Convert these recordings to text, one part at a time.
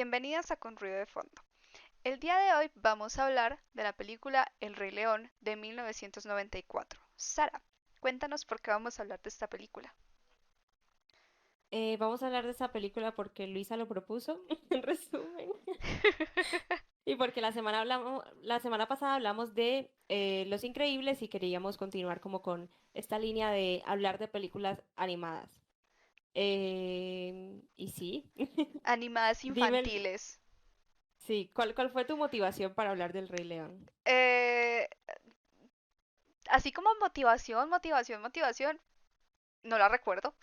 bienvenidas a Con Ruido de Fondo. El día de hoy vamos a hablar de la película El Rey León de 1994. Sara, cuéntanos por qué vamos a hablar de esta película. Vamos a hablar de esa película porque Luisa lo propuso, en resumen. Y porque la semana pasada hablamos de Los Increíbles y queríamos continuar como con esta línea de hablar de películas animadas. Y sí, Animadas dime, infantiles. sí, ¿cuál fue tu motivación para hablar del Rey León? Eh, Así como motivación, no la recuerdo.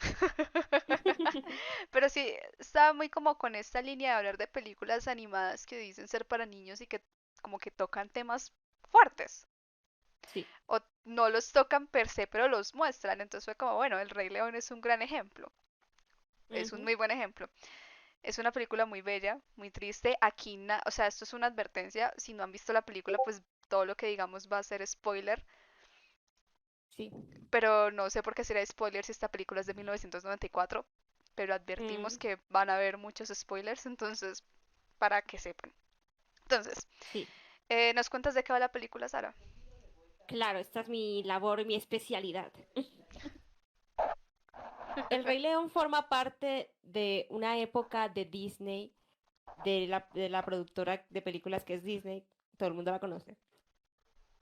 Pero sí, estaba muy como con esta línea de hablar de películas animadas que dicen ser para niños y que como que tocan temas fuertes. Sí. O no los tocan per se, pero los muestran. Entonces fue como, bueno, El Rey León es un gran ejemplo. Es un Ujú. muy buen ejemplo. Es una película muy bella, muy triste. Aquí, o sea, esto es una advertencia. Si no han visto la película, pues todo lo que digamos va a ser spoiler. Sí. Pero no sé por qué será spoiler si esta película es de 1994. Pero advertimos Mm, que van a haber muchos spoilers, entonces, para que sepan. Entonces, sí. ¿nos cuentas de qué va la película, Sara? Claro, esta es mi labor y mi especialidad. El Rey León forma parte de una época de Disney, de la productora de películas que es Disney, todo el mundo la conoce,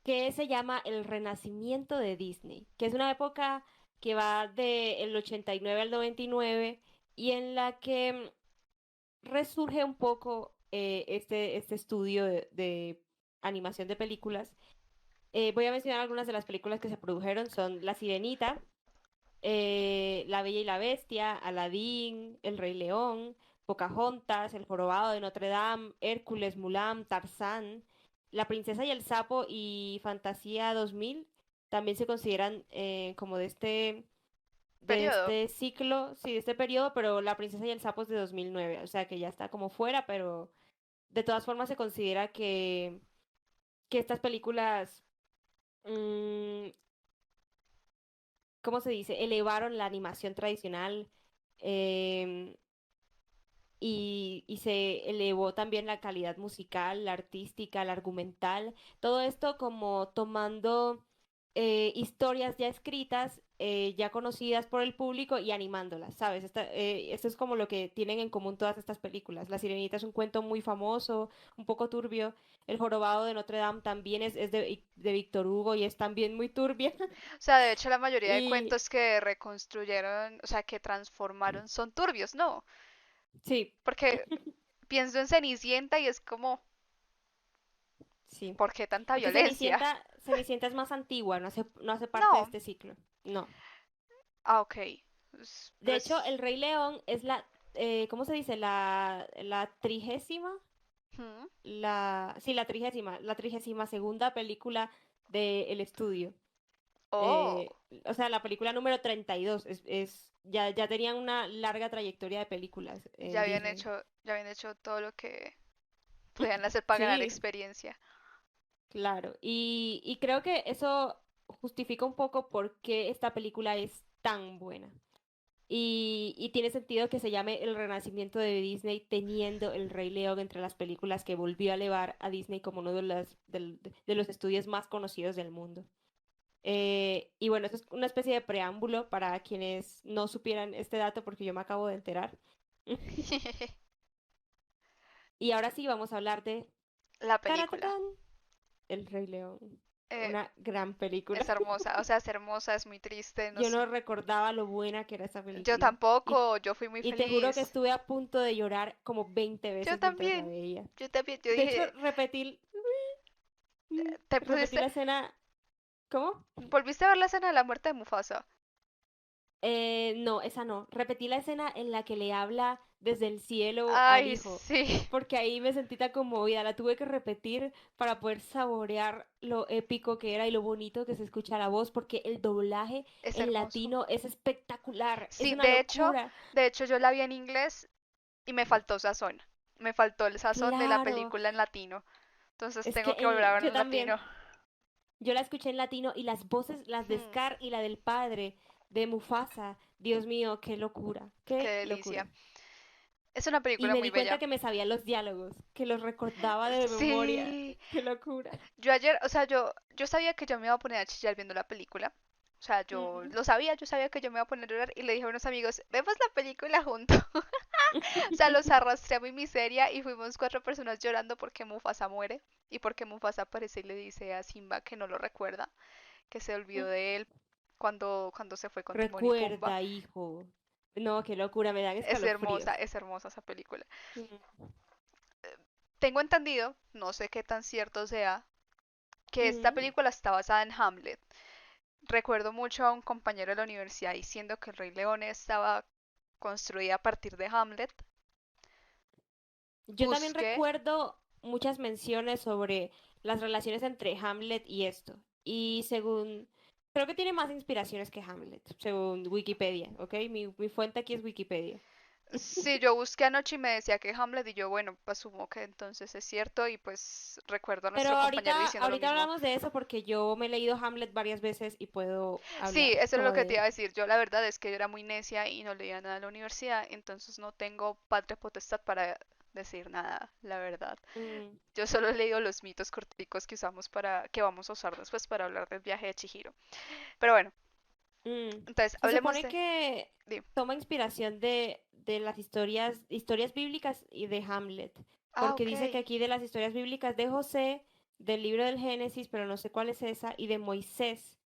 que se llama el Renacimiento de Disney, que es una época que va del 89 al 99 y en la que resurge un poco este estudio de animación de películas. Voy a mencionar algunas de las películas que se produjeron, son La Sirenita, La Bella y la Bestia, Aladín, El Rey León, Pocahontas, El Jorobado de Notre Dame, Hércules, Mulan, Tarzán, La Princesa y el Sapo y Fantasía 2000 también se consideran como de Periodo. este ciclo, sí, de este periodo, pero La Princesa y el Sapo es de 2009, o sea que ya está como fuera, pero de todas formas se considera que estas películas, mm, ¿cómo se dice? Elevaron la animación tradicional. em, y se elevó también la calidad musical, la artística, la argumental, todo esto como tomando historias ya escritas, ya conocidas por el público y animándolas, ¿sabes? Esto es como lo que tienen en común todas estas películas. La Sirenita es un cuento muy famoso, un poco turbio. El Jorobado de Notre Dame también es de Víctor Hugo y es también muy turbia. O sea, de hecho la mayoría de Y cuentos que reconstruyeron, o sea, que transformaron son turbios, ¿no? sí, Porque pienso en Cenicienta y es como, sí. ¿por qué tanta Es que violencia? Cenicienta es más antigua, no hace parte de No. este ciclo. No. Ah, ok. De Pero hecho, es... El Rey León es ¿cómo se dice? La trigésima, ¿hmm? sí, la 32ª película del estudio. Oh, O sea, la película número 32 ya tenían una larga trayectoria de películas en Disney. ya habían hecho todo lo que podían hacer para ganar Sí, experiencia. claro. Y creo que eso justifica un poco por qué esta película es tan buena. Y tiene sentido que se llame El Renacimiento de Disney, teniendo El Rey León entre las películas que volvió a elevar a Disney como uno de los estudios más conocidos del mundo. Y bueno, eso es una especie de preámbulo para quienes no supieran este dato porque yo me acabo de enterar. Y ahora sí vamos a hablar de La película. Taratatán, El Rey León. Eh, Una gran película. es hermosa, o sea, es hermosa, es muy triste, no Yo sé. no recordaba lo buena que era esa Yo película. tampoco, yo fui muy Y te juro que feliz. estuve a punto de llorar como 20 Yo veces mientras la también, veía. yo también, yo De hecho, dije, ¿te repetí pusiste, la escena. ¿Cómo? volviste a ver la escena de la muerte de Mufasa? No, esa no. Repetí la escena en la que le habla desde el cielo al Ay, hijo, sí, porque ahí me sentí tan conmovida. La tuve que repetir para poder saborear lo épico que era y lo bonito que se escucha la voz, porque el doblaje es en hermoso. latino es espectacular. Es Sí, una locura. de hecho yo la vi en inglés y me faltó sazón. Me faltó el sazón de la Claro. película en latino. Entonces Es que tengo que volver a verla yo en latino. también. Yo la escuché en latino y las voces, las de Hmm, Scar y la del padre de Mufasa. Dios mío, qué locura, qué qué locura. delicia. Es una Y película me muy di cuenta bella. que me sabía los diálogos, que los recordaba de memoria. Sí, Qué locura. yo ayer, o sea, yo sabía que yo me iba a poner a chillar viendo la película. O sea, yo Mm. lo sabía, yo sabía que yo me iba a poner a llorar y le dije a unos amigos, vemos la película juntos. O sea, los arrastré a mi miseria y fuimos cuatro personas llorando porque Mufasa muere y porque Mufasa aparece y le dice a Simba que no lo recuerda, que se olvidó de él cuando se fue con Timón y Pumba. Recuerda, hijo. No, qué locura, me dan escalofríos. Es hermosa esa película. Mm. Tengo entendido, no sé qué tan cierto sea, que esta Mm. película está basada en Hamlet. Recuerdo mucho a un compañero de la universidad diciendo que el Rey León estaba construida a partir de Hamlet. Yo también Busqué. recuerdo muchas menciones sobre las relaciones entre Hamlet y esto. Y según, creo que tiene más inspiraciones que Hamlet, según Wikipedia, ¿ok? Mi fuente aquí es Wikipedia. Sí, yo busqué anoche y me decía que Hamlet y yo, bueno, asumo que entonces es cierto y pues recuerdo a Pero nuestro compañero diciendo lo ahorita mismo. hablamos de eso porque yo me he leído Hamlet varias veces y puedo Sí, hablar eso es lo como que te iba de... a decir. Yo la verdad es que yo era muy necia y no leía nada en la universidad, entonces no tengo patria potestad para decir nada, la verdad. Mm, Yo solo he leído los mitos corticos que usamos para, que vamos a usar después para hablar del viaje de Chihiro. Pero bueno, mm. entonces Se hablemos supone de... que Dime. toma inspiración de las historias bíblicas y de Hamlet, Ah, porque ok. dice que aquí de las historias bíblicas de José, del libro del Génesis, pero no sé cuál es esa, y de Moisés,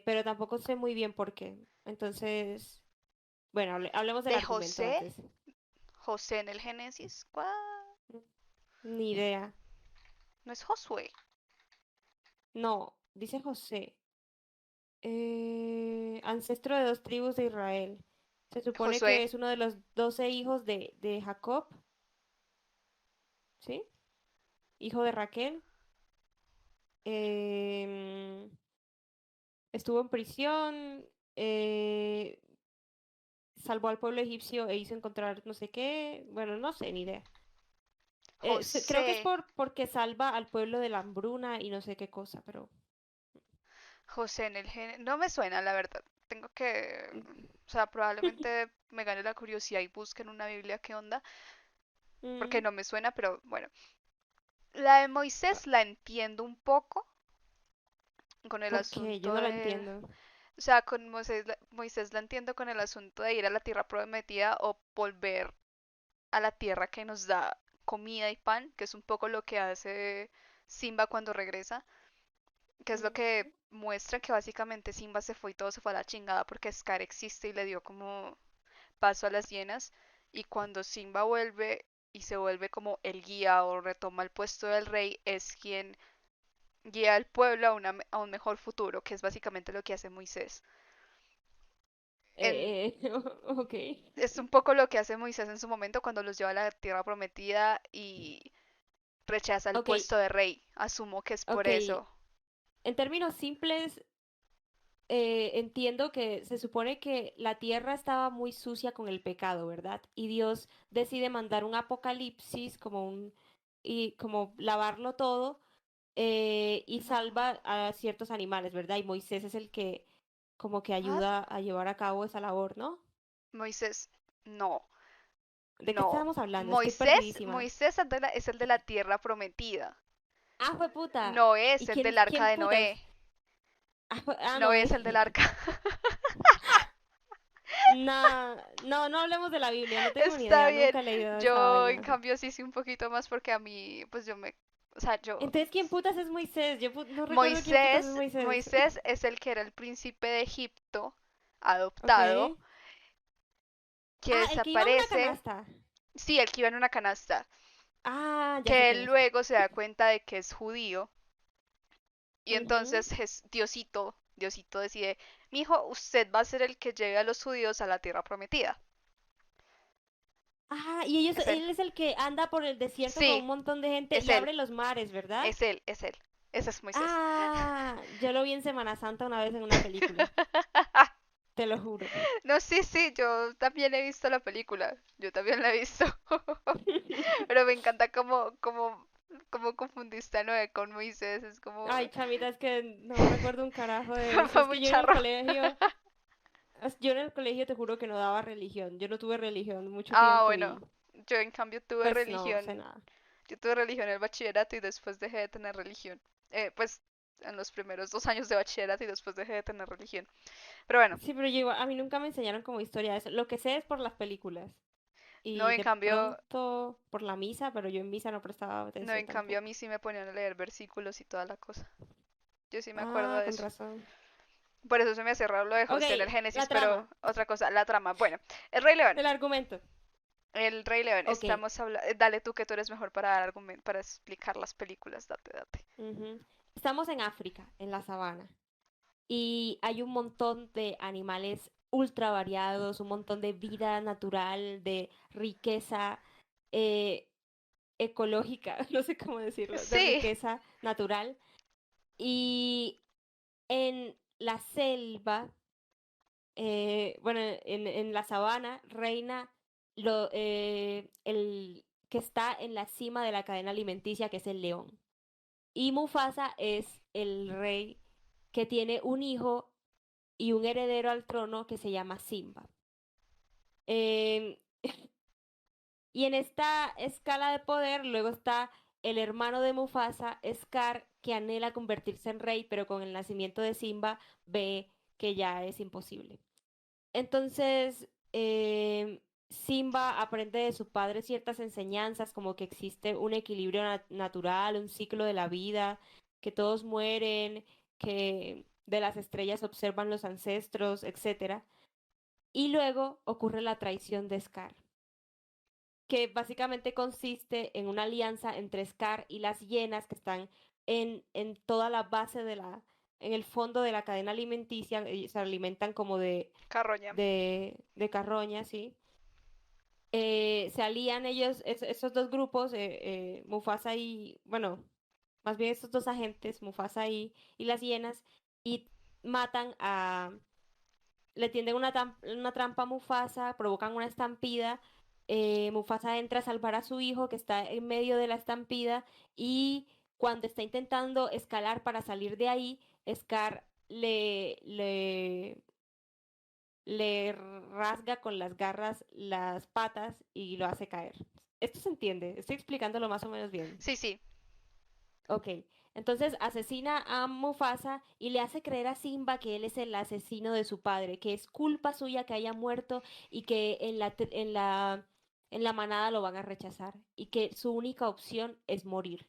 pero tampoco sé muy bien por qué. Entonces, bueno, hablemos del De argumento José, antes. José en el Génesis. ¿Cuál? Mm, Ni idea. No es Josué. No, dice José. Ancestro de dos tribus de Israel. Se supone que Josué. es uno de los 12 hijos de Jacob, ¿sí? Hijo de Raquel. Em, Estuvo en prisión, eh, salvó al pueblo egipcio e hizo encontrar no sé qué. Bueno, no sé, ni idea. Creo que es José. porque salva al pueblo de la hambruna y no sé qué cosa, pero... José en el Génesis. No me suena, la verdad. Tengo que... O sea, probablemente me gane la curiosidad y busque en una Biblia qué onda, porque Mm, no me suena, pero bueno. La de Moisés la entiendo un poco con el ¿Por qué? Yo asunto no lo del... entiendo. O sea, con Moisés, Moisés la entiendo con el asunto de ir a la tierra prometida o volver a la tierra que nos da comida y pan, que es un poco lo que hace Simba cuando regresa, que es lo Ujú. que muestra que básicamente Simba se fue y todo se fue a la chingada porque Scar existe y le dio como paso a las hienas. Y cuando Simba vuelve y se vuelve como el guía o retoma el puesto del rey, es quien guía al pueblo a, a un mejor futuro, que es básicamente lo que hace Moisés. En, Ok. es un poco lo que hace Moisés en su momento cuando los lleva a la tierra prometida y rechaza el Ok, puesto de rey. Asumo que es por ok. eso. En términos simples, entiendo que se supone que la tierra estaba muy sucia con el pecado, ¿verdad? Y Dios decide mandar un apocalipsis y como lavarlo todo, y No. salva a ciertos animales, ¿verdad? Y Moisés es el que como que ¿What? ayuda a llevar a cabo esa labor, ¿no? Moisés, no, ¿De qué no. estábamos hablando? Estoy Moisés, perdidísima. Moisés es el de la tierra prometida. Ah, fue puta. Noé es ¿Y el del arca quién de putas? Noé. No, Noé es el del arca. No, no, no hablemos de la Biblia, no tengo ni Está idea, bien. nunca he leído esa Yo, en vaina. cambio, sí sé un poquito más porque a mí, pues yo me... O sea, yo... Entonces, ¿quién putas es Moisés? No recuerdo quién putas es Moisés, Moisés. Moisés es el que era el príncipe de Egipto, Ok. adoptado, que El que iba en una desaparece. canasta. Sí, el que iba en una canasta. Ah, ya sé Que quién él es. luego se da cuenta de que es judío. Y Ujú. entonces Diosito decide, mi hijo, usted va a ser el que lleve a los judíos a la tierra prometida. Y Es él. él es el que anda por el desierto con un Sí, montón de gente es y él, abre los mares, ¿verdad? es él, es él. Ese es Moisés. Yo lo vi en Semana Santa una vez en una película, te lo juro. No, sí, sí, yo también he visto la película. Yo también la he visto. Pero me encanta cómo confundiste a Noé con Moisés. Es como... Ay, chamita, es que no recuerdo un carajo de eso. Fue Es muy que yo en el charro. colegio, Yo en el colegio te juro que no daba religión. Yo no tuve religión mucho Ah, tiempo bueno, y yo en cambio tuve pues no sé religión. nada. Yo tuve religión en el bachillerato y después dejé de tener religión. Pues en los primeros 2 años de bachillerato y después dejé de tener religión. Pero bueno, Sí, pero yo a mí nunca me enseñaron como historia de eso. Lo que sé es por las películas no, y en de cambio, pronto por la misa, pero yo en misa no prestaba no, atención en cambio a tampoco. mí sí me ponían a leer versículos y toda la cosa. Yo sí me acuerdo Ah, de con eso. razón. Por eso se me hace raro lo de Ok, José en el la Génesis, pero trama, otra cosa, la trama. Bueno, el Rey León. el argumento. El Rey León, Ok, estamos hablando. Dale tú que tú eres mejor para dar argumento, para explicar las películas. Date, date. ujú. Estamos en África, en la sabana, y hay un montón de animales ultra variados, un montón de vida natural, de riqueza eh, ecológica, no sé cómo decirlo, de Sí, riqueza natural. Y en la selva, bueno, en la sabana reina el que está en la cima de la cadena alimenticia, que es el león. Y Mufasa es el rey que tiene un hijo y un heredero al trono que se llama Simba. Em, y en esta escala de poder, luego está el hermano de Mufasa, Scar, que anhela convertirse en rey, pero con el nacimiento de Simba ve que ya es imposible. Entonces, Simba aprende de su padre ciertas enseñanzas, como que existe un equilibrio natural, un ciclo de la vida, que todos mueren, que de las estrellas observan los ancestros, etcétera. Y luego ocurre la traición de Scar, que básicamente consiste en una alianza entre Scar y las hienas que están en toda la base en el fondo de la cadena alimenticia, se alimentan como carroña. de carroña, ¿sí? Se alían ellos, esos dos grupos, Mufasa y, bueno, más bien estos dos agentes, Mufasa y las hienas, y matan le tienden una trampa a Mufasa, provocan una estampida. Mufasa entra a salvar a su hijo que está en medio de la estampida y cuando está intentando escalar para salir de ahí, Scar le rasga con las garras las patas y lo hace caer. Esto se entiende, estoy explicándolo más o menos bien. Sí, sí. Ok, entonces asesina a Mufasa y le hace creer a Simba que él es el asesino de su padre, que es culpa suya que haya muerto y que en la manada lo van a rechazar y que su única opción es morir.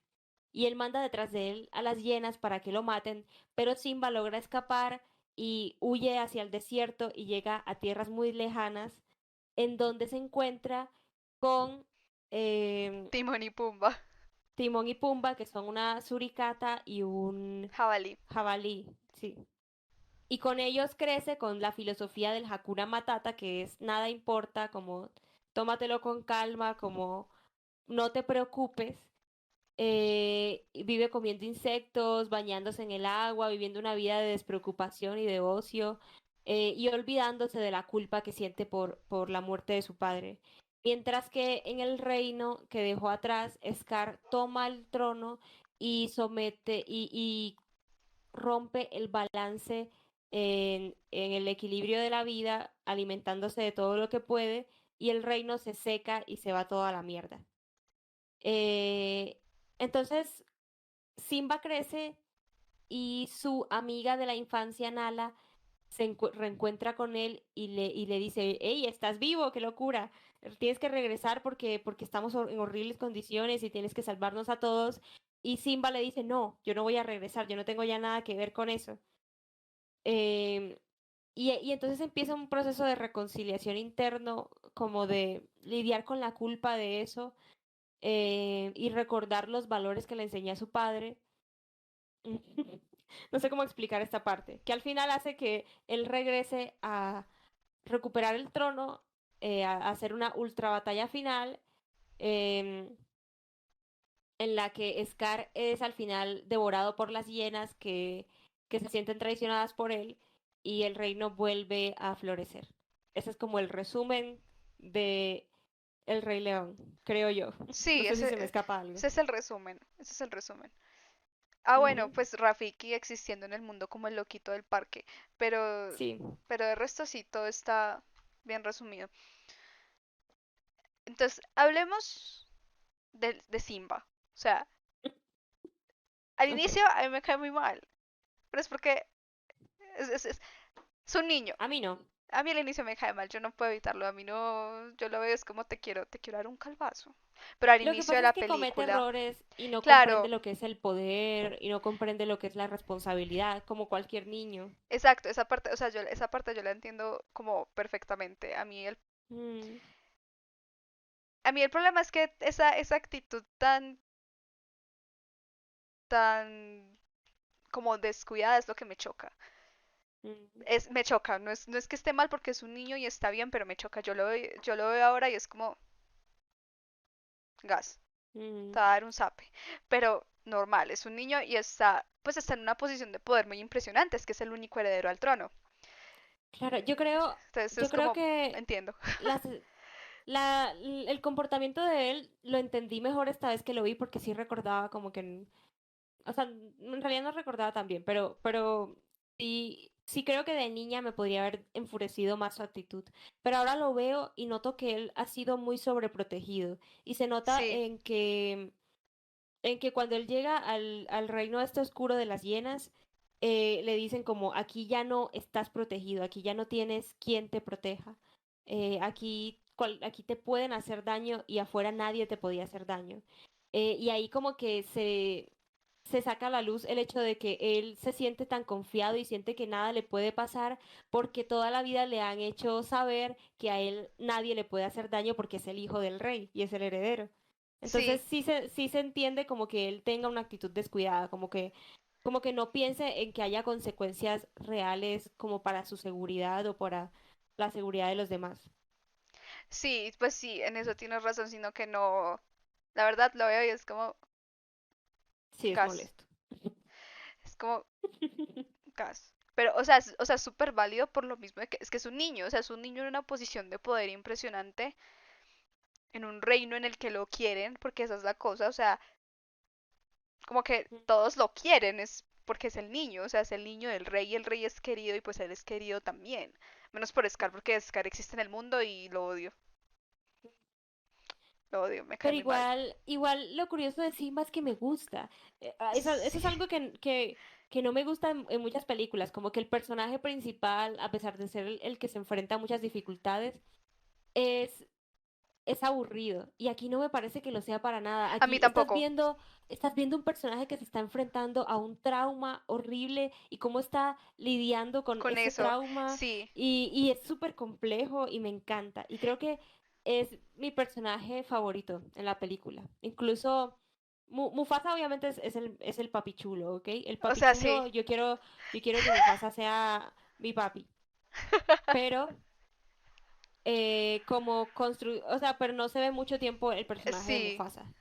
Y él manda detrás de él a las hienas para que lo maten, pero Simba logra escapar y huye hacia el desierto y llega a tierras muy lejanas en donde se encuentra con em, Timón y Pumba. Timón y Pumba, que son una suricata y un Jabalí. jabalí, sí. Y con ellos crece con la filosofía del Hakuna Matata, que es nada importa, como tómatelo con calma, como no te preocupes. Y vive comiendo insectos, bañándose en el agua, viviendo una vida de despreocupación y de ocio, y olvidándose de la culpa que siente por la muerte de su padre. Mientras que en el reino que dejó atrás, Scar toma el trono y somete y rompe el balance en el equilibrio de la vida, alimentándose de todo lo que puede, y el reino se seca y se va toda la mierda. Eh, entonces, Simba crece y su amiga de la infancia, Nala, reencuentra con él y le dice, hey, ¿estás vivo? ¡Qué locura! Tienes que regresar porque estamos en horribles condiciones y tienes que salvarnos a todos. Y Simba le dice, no, yo no voy a regresar, yo no tengo ya nada que ver con eso. Em, y entonces empieza un proceso de reconciliación interno, como de lidiar con la culpa de eso, y recordar los valores que le enseñó a su padre. No sé cómo explicar esta parte, que al final hace que él regrese a recuperar el trono, a hacer una ultra batalla final, em, en la que Scar es al final devorado por las hienas que se sienten traicionadas por él y el reino vuelve a florecer. Ese es como el resumen de El Rey León, creo yo. No Sí, sé si se me escapa algo. ese es el resumen. Ese es el resumen. Ah, bueno, Ujú, pues Rafiki existiendo en el mundo como el loquito del parque, pero, sí, pero de resto sí, todo está bien resumido. Entonces, hablemos de Simba. O sea, al ok. inicio a mí me cae muy mal, pero es porque es un niño. A mí no. A mí al inicio me cae mal, yo no puedo evitarlo, a mí no, yo lo veo es como te quiero dar un calvazo. Pero al Lo que inicio de pasa es la que comete película, errores y no comprende claro, lo que es el poder y no comprende lo que es la responsabilidad, como cualquier niño. exacto, esa parte, o sea, yo esa parte yo la entiendo como perfectamente. Mm, A mí el problema es que esa actitud tan como descuidada es lo que me choca. mm, Me choca, no es que esté mal porque es un niño y está bien, pero me choca. Yo lo veo ahora y es como gas, te mm. va a dar un zape. Pero normal, es un niño y pues está en una posición de poder muy impresionante, es que es el único heredero al trono. Claro, Entonces yo es creo como, que entiendo. las, el comportamiento de él lo entendí mejor esta vez que lo vi porque sí recordaba como que, o sea, en realidad no recordaba tan bien, pero sí creo que de niña me podría haber enfurecido más su actitud. Pero ahora lo veo y noto que él ha sido muy sobreprotegido y se nota Sí, en que cuando él llega al reino este oscuro de las hienas, le dicen como, aquí ya no estás protegido, aquí ya no tienes quien te proteja, aquí te pueden hacer daño y afuera nadie te podía hacer daño. Y ahí como que se saca a la luz el hecho de que él se siente tan confiado y siente que nada le puede pasar porque toda la vida le han hecho saber que a él nadie le puede hacer daño porque es el hijo del rey y es el heredero. Entonces sí, sí se entiende como que él tenga una actitud descuidada, como que no piense en que haya consecuencias reales como para su seguridad o para la seguridad de los demás. sí, pues sí, en eso tienes razón, sino que no, la verdad lo veo y es como Sí, es gas, molesto. es como gas. Pero, o sea, es súper válido por lo mismo de que es un niño, o sea, es un niño en una posición de poder impresionante, en un reino en el que lo quieren, porque esa es la cosa, o sea, como que todos lo quieren, es porque es el niño, o sea, es el niño del rey y el rey es querido y pues él es querido también. Menos por Scar, porque Scar existe en el mundo y lo odio, me cae Pero muy mal. igual lo curioso de Simba es que me gusta. Eso Sí, es algo que no me gusta en muchas películas, como que el personaje principal, a pesar de ser el que se enfrenta a muchas dificultades, es, es aburrido. Y aquí no me parece que lo sea para nada. a mí Aquí tampoco, estás viendo un personaje que se está enfrentando a un trauma horrible y cómo está lidiando con con ese eso, trauma sí, y es súper complejo y me encanta. Y creo que es mi personaje favorito en la película. Incluso Mufasa obviamente es el papi chulo, ¿ok? El o papi sea, sí. chulo, yo quiero que Mufasa sea mi papi. Pero o sea, pero no se ve mucho tiempo el personaje de Sí, Mufasa.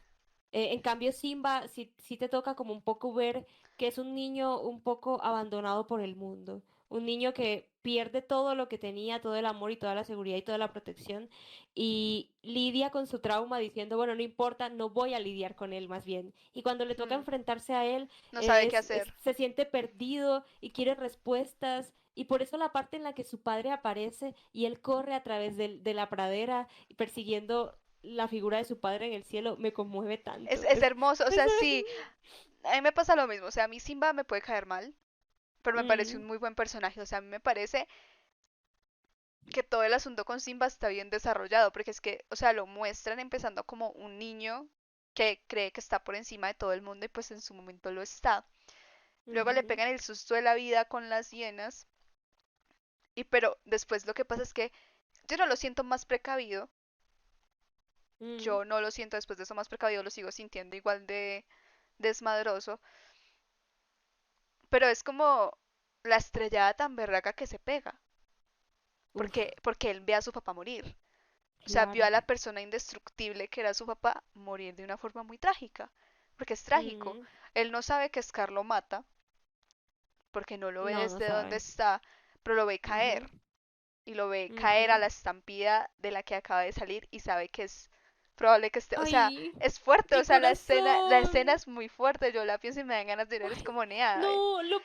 En cambio, Simba sí te toca como un poco ver que es un niño un poco abandonado por el mundo. Un niño que pierde todo lo que tenía, todo el amor y toda la seguridad y toda la protección y lidia con su trauma diciendo, bueno, no importa, no voy a lidiar con él más bien. Y cuando le toca hmm, enfrentarse a él, no sabe qué hacer. se siente perdido y quiere respuestas. Y por eso la parte en la que su padre aparece y él corre a través de la pradera persiguiendo la figura de su padre en el cielo me conmueve tanto. Es hermoso, o Es- sea, sí, a mí me pasa lo mismo, o sea, a mí Simba me puede caer mal, pero me parece Mm, un muy buen personaje, o sea, a mí me parece que todo el asunto con Simba está bien desarrollado, porque es que, o sea, lo muestran empezando como un niño que cree que está por encima de todo el mundo y pues en su momento lo está. Luego le ujú, pegan el susto de la vida con las hienas, y pero después lo que pasa es que yo no lo siento más precavido, mm, yo no lo siento después de eso más precavido, lo sigo sintiendo igual de desmadroso, pero es como la estrellada tan berraca que se pega, uf, porque él ve a su papá morir. O sea, vio a claro. la persona indestructible que era su papá morir de una forma muy trágica, porque es trágico. Mm, Él no sabe que Scar lo mata, porque no lo ve no, no desde donde sabe. está, pero lo ve Ujú, caer, y lo ve caer a ujú, la estampida de la que acaba de salir y sabe que es probable que esté, o sea, Ay, es fuerte, o mi sea, la escena corazón. es muy fuerte, yo la pienso y me dan ganas de llorar, es Ay, como nea, no, lo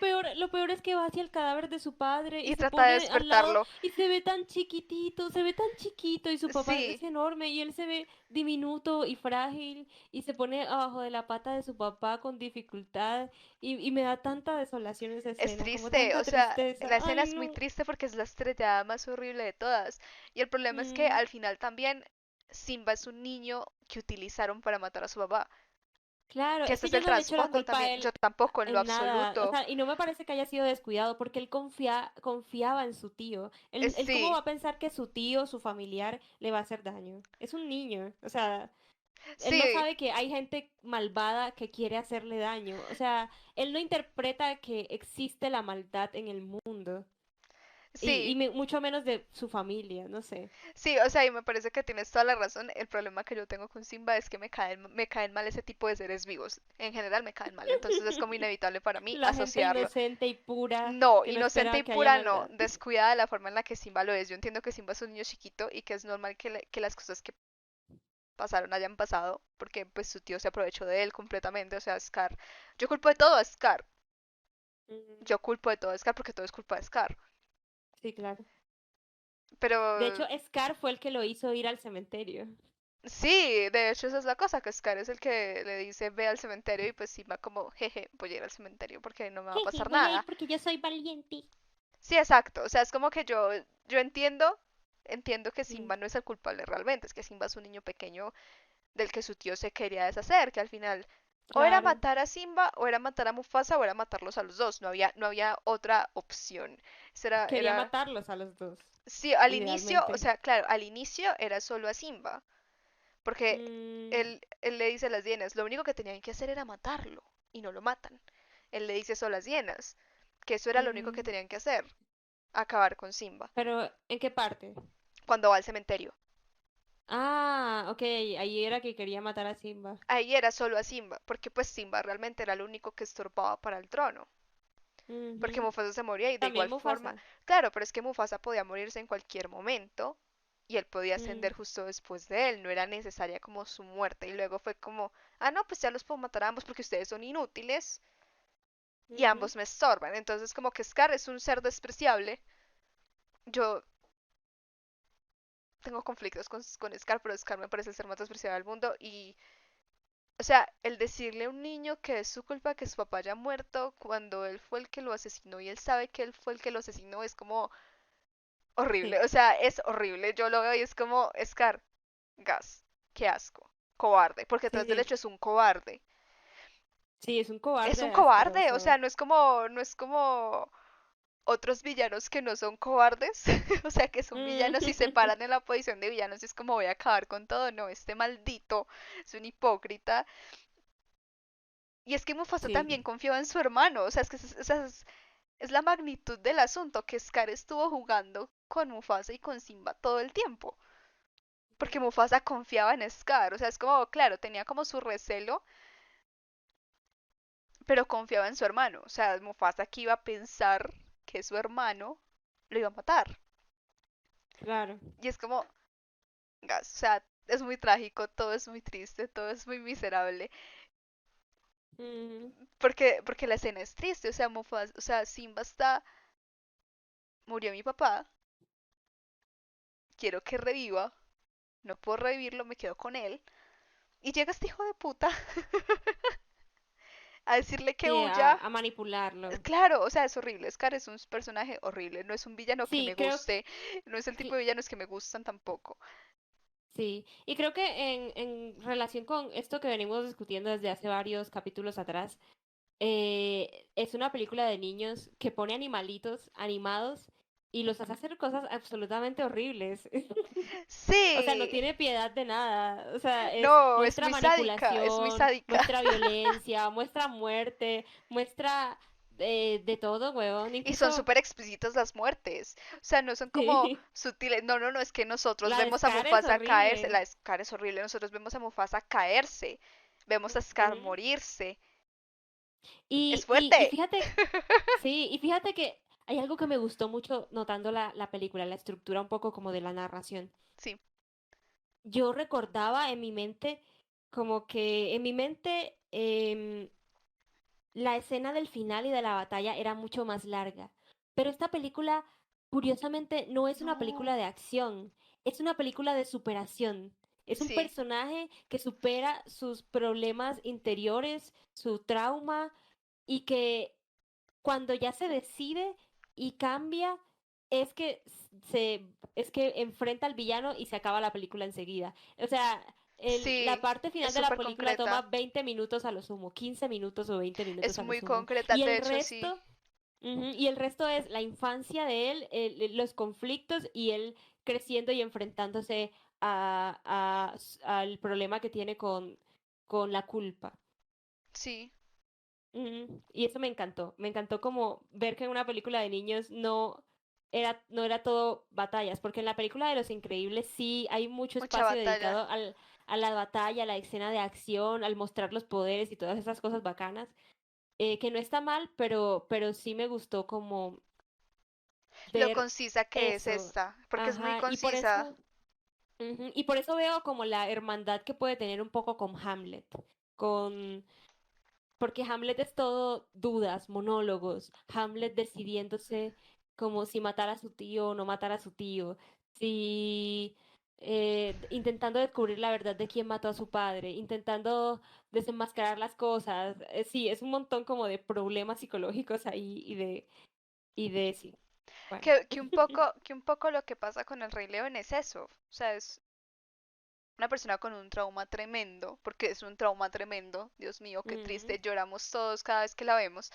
peor es que va hacia el cadáver de su padre y y se trata de pone al lado despertarlo. y se ve tan chiquitito, se ve tan chiquito y su papá es Sí, enorme y él se ve diminuto y frágil y se pone abajo de la pata de su papá con dificultad y me da tanta desolación esa es escena, como triste, o tanta sea, tristeza. la escena Ay, es muy no. triste porque es la estrellada más horrible de todas. Y el problema es que Mm. al final también Simba es un niño que utilizaron para matar a su papá. Claro, Que es este que es yo el no le echo la trasfondo culpa a también. Yo él tampoco en lo en nada, o absoluto. sea, y no me parece que haya sido descuidado porque él confiaba en su tío. Él cómo va Sí, a pensar que su tío, su familiar, le va a hacer daño. Es un niño, o sea, él no sí, sabe que hay gente malvada que quiere hacerle daño. O sea, él no interpreta que existe la maldad en el mundo y sí. mucho menos de su familia, no sé. Sí, o sea, y me parece que tienes toda la razón. El problema que yo tengo con Simba es que me caen mal ese tipo de seres vivos. En general me caen mal, entonces es como inevitable para mí La gente asociarlo. inocente y pura No, que no inocente espera y que haya pura no, maldad. descuidada la forma en la que Simba lo es. Yo entiendo que Simba es un niño chiquito y que es normal que las cosas que pasaron hayan pasado, porque pues su tío se aprovechó de él completamente, o sea, Scar. Yo culpo de todo a Scar. Mm, Yo culpo de todo a Scar porque todo es culpa de Scar. sí, claro. Pero De hecho, Scar fue el que lo hizo ir al cementerio. sí, de hecho esa es la cosa, que Scar es el que le dice ve al cementerio y pues Simba como, jeje, voy a ir al cementerio porque no me va a Jeje, pasar voy a ir nada. porque yo soy valiente. Sí, exacto, o sea, es como que yo entiendo que Mm, Simba no es el culpable realmente, es que Simba es un niño pequeño del que su tío se quería deshacer, que al final o era claro, matar a Simba, o era matar a Mufasa, o era matarlos a los dos, no había otra opción. quería matarlos a los dos, Sí, al inicio, o idealmente. sea, claro, al inicio era solo a Simba, porque Mm, él le dice a las hienas, lo único que tenían que hacer era matarlo, y no lo matan. Él le dice eso a las hienas, que eso era lo único que mm, tenían que hacer, acabar con Simba, pero, ¿en qué parte? cuando va al cementerio. Ah, ok, ahí era que quería matar a Simba. Ahí era solo a Simba, porque pues Simba realmente era el único que estorbaba para el trono. Porque Ujú. Mufasa se moría y de También igual forma, Mufasa. claro, pero es que Mufasa podía morirse en cualquier momento y él podía Mm, ascender justo después de él, no era necesaria como su muerte y luego fue como, ah, no, pues ya los puedo matar a ambos porque ustedes son inútiles y ujú. ambos me estorban. Entonces como que Scar es un ser despreciable. Yo tengo conflictos con Scar, pero Scar me parece el ser más despreciable del mundo y, o sea, el decirle a un niño que es su culpa que su papá haya muerto cuando él fue el que lo asesinó y él sabe que él fue el que lo asesinó es como horrible, Sí, o sea, es horrible. Yo lo veo y es como Scar, gas, qué asco, cobarde, porque sí, tras del sí. hecho es un cobarde. Sí, es un Es cobarde un cobarde, o asqueroso. sea, no es como otros villanos que no son cobardes, o sea, que son Mm, villanos y se paran en la posición de villanos y es como voy a acabar con todo, no, este maldito es un hipócrita. Y es que Mufasa sí. también confiaba en su hermano, o sea, es la magnitud del asunto, que Scar estuvo jugando con Mufasa y con Simba todo el tiempo. Porque Mufasa confiaba en Scar, o sea, es como, claro, tenía como su recelo, pero confiaba en su hermano, o sea, Mufasa que iba a pensar que su hermano lo iba a matar. Claro. Y es como, gas, o sea, es muy trágico, todo es muy triste, todo es muy miserable, Ujú. porque la escena es triste, o sea, Mufasa, o sea, Simba está, murió mi papá, quiero que reviva, no puedo revivirlo, me quedo con él, y llega este hijo de puta a decirle que Sí, huya. a manipularlo. Claro, o sea, es horrible. Scar es un personaje horrible. No es un villano que me Sí, creo guste. No es el tipo que de villanos que me gustan tampoco. sí. Y creo que en relación con esto que venimos discutiendo desde hace varios capítulos atrás, es una película de niños que pone animalitos animados y los hace hacer cosas absolutamente horribles. O sea, no Sí. tiene piedad de nada. O sea, No, es muestra muy sádica. Es muy manipulación, sádica. muestra violencia, muestra muerte, muestra de todo, weón. Y son Incluso, súper explícitas las muertes. O sea, no son como sí, sutiles. No, no, no. Es que nosotros la de vemos a Scar es Mufasa caerse. horrible. La de Scar es horrible. Nosotros vemos a Mufasa caerse. Vemos a Scar Ujú. morirse. Es Y fuerte. fíjate, sí, y fíjate que hay algo que me gustó mucho notando la película, la estructura un poco como de la narración. Sí. yo recordaba en mi mente, como que en mi mente la escena del final y de la batalla era mucho más larga. Pero esta película, curiosamente, no es una película No. de acción, es una película de superación. Es un Sí, personaje que supera sus problemas interiores, su trauma, y que cuando ya se decide y cambia, es que es que enfrenta al villano y se acaba la película enseguida. O sea, la sí, parte es final de la súper película toma concreta. 20 minutos a lo sumo, 15 minutos o 20 minutos Es a lo muy sumo. concreta, Y de el hecho, sí. resto, ujú, y el resto es la infancia de él, los conflictos y él creciendo y enfrentándose al problema que tiene con la culpa. Sí, Y eso me encantó como ver que en una película de niños no era todo batallas, porque en la película de Los Increíbles sí hay mucho mucha espacio batalla. dedicado a la batalla, a la escena de acción, al mostrar los poderes y todas esas cosas bacanas, que no está mal, pero sí me gustó como Lo ver concisa que es eso. esta, porque es muy Ajá, concisa. y por eso veo como la hermandad que puede tener un poco con Hamlet, con porque Hamlet es todo dudas, monólogos, Hamlet decidiéndose como si matar a su tío o no matar a su tío, si intentando descubrir la verdad de quién mató a su padre, intentando desenmascarar las cosas. Sí, es un montón como de problemas psicológicos ahí sí, bueno. Que un poco lo que pasa con el Rey León es eso. O sea, es una persona con un trauma tremendo, porque es un trauma tremendo. Dios mío, qué Ujú, triste. Lloramos todos cada vez que la vemos.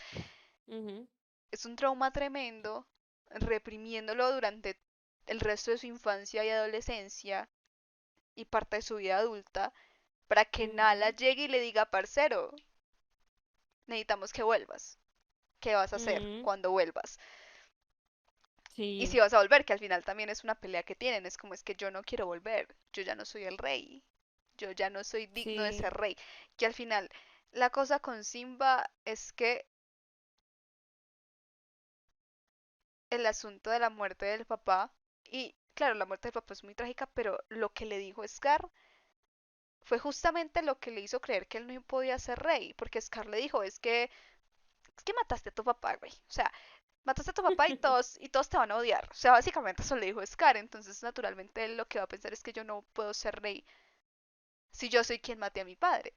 ujú, Es un trauma tremendo, reprimiéndolo durante el resto de su infancia y adolescencia y parte de su vida adulta, para que Nala ujú, llegue y le diga, parcero, necesitamos que vuelvas. ¿Qué vas a hacer ujú, cuando vuelvas? Y si sí, vas a volver, que al final también es una pelea que tienen, es como es que yo no quiero volver, yo ya no soy el rey, yo ya no soy digno de sí. ser rey. Que al final la cosa con Simba es que el asunto de la muerte del papá, y claro, la muerte del papá es muy trágica, pero lo que le dijo Scar fue justamente lo que le hizo creer que él no podía ser rey, porque Scar le dijo, es que mataste a tu papá, güey. O sea, mataste a tu papá y todos te van a odiar. O sea, básicamente eso le dijo Scar. Entonces, naturalmente, él lo que va a pensar es que yo no puedo ser rey si yo soy quien maté a mi padre.